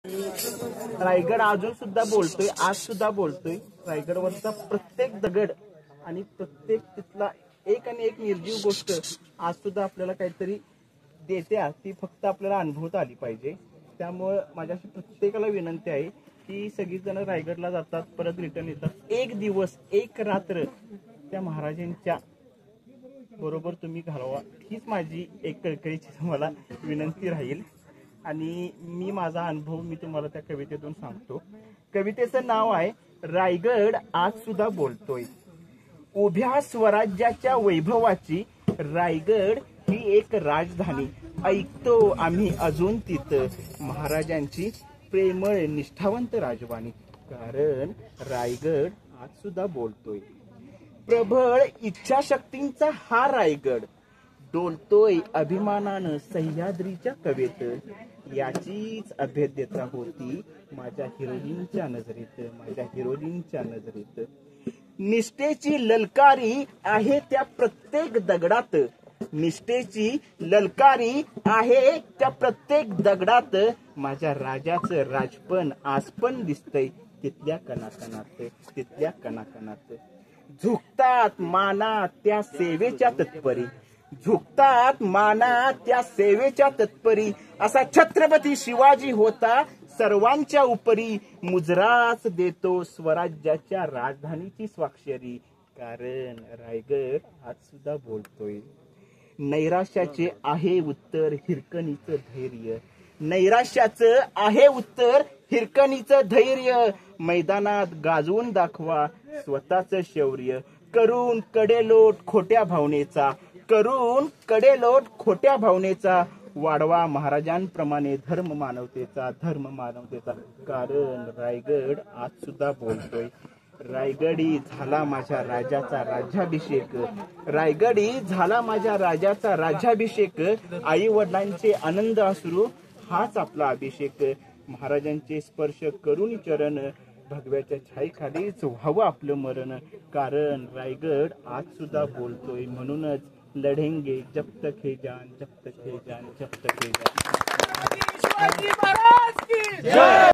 रायगड अजून सुद्धा बोलतोय, आज सुद्धा बोलतोय। रायगडवरचा प्रत्येक दगड आणि प्रत्येक तिथला एक आणि एक निर्जीव गोष्ट आज सुद्धा आपल्याला काहीतरी देते, ती फक्त आपल्याला अनुभवता आली पाहिजे। त्यामुळे माझ्याशी प्रत्येकाला विनंती आहे की सगळीजण रायगडला जातात, परत रिटर्न येतात, एक दिवस एक रात्र त्या महाराजांच्या बरोबर तुम्ही घालवा, हीच माझी एक कळकळीची तुम्हाला विनंती राहील। आणि मी माझा अनुभव मी तुम्हाला त्या कवितेतून सांगतो। कवितेचं नाव आहे रायगड आज सुद्धा बोलतोय। उभ्या स्वराज्याच्या वैभवाची रायगड ही एक राजधानी, ऐकतो आम्ही अजून तिथं महाराजांची प्रेमळ निष्ठावंत राजवाणी, कारण रायगड आज सुद्धा बोलतोय। प्रबळ इच्छाशक्तींचा हा रायगड डोलतोय अभिमानानं सह्याद्रीच्या कवेत, याचीच अभेद्यता होती माझ्या हिरोईनच्या नजरेत, माझ्या हिरोईनच्या नजरेत। निष्ठेची ललकारी आहे त्या प्रत्येक दगडात, निष्ठेची ललकारी आहे त्या प्रत्येक दगडात, माझ्या राजाचं राजपण आज पण दिसतंय तिथल्या कणाकणात, तिथल्या कणाकणात। झुकतात माना त्या सेवेच्या तत्परी, झुकतात माना त्या सेवेच्या तत्परी, असा छत्रपती शिवाजी होता सर्वांच्या उपरी, मुजराच देतो स्वराज्याच्या राजधानीची स्वाक्षरी, कारण रायगड आज सुद्धा बोलतोय। नैराश्याचे आहे उत्तर हिरकणीचं धैर्य, नैराश्याचं आहे उत्तर हिरकणीचं धैर्य, मैदानात गाजवून दाखवा स्वतःचं शौर्य, करून कडेलोट खोट्या भावनेचा, करून कडेलोट खोट्या भावनेचा, वाढवा महाराजांप्रमाणे धर्म मानवतेचा, धर्म मानवतेचा, कारण रायगड आज सुद्धा बोलतोय। रायगडी झाला माझ्या राजाचा राज्याभिषेक, रायगडी झाला माझ्या राजाचा राज्याभिषेक, आई वडिलांचे आनंद अश्रू हाच आपला अभिषेक, महाराजांचे स्पर्श करून चरण भगव्याच्या छाईखालीच व्हावं आपलं मरण, कारण रायगड आज सुद्धा बोलतोय। म्हणूनच लढेंगे जब तक है जान, जब तक है जान, जब तक है जान।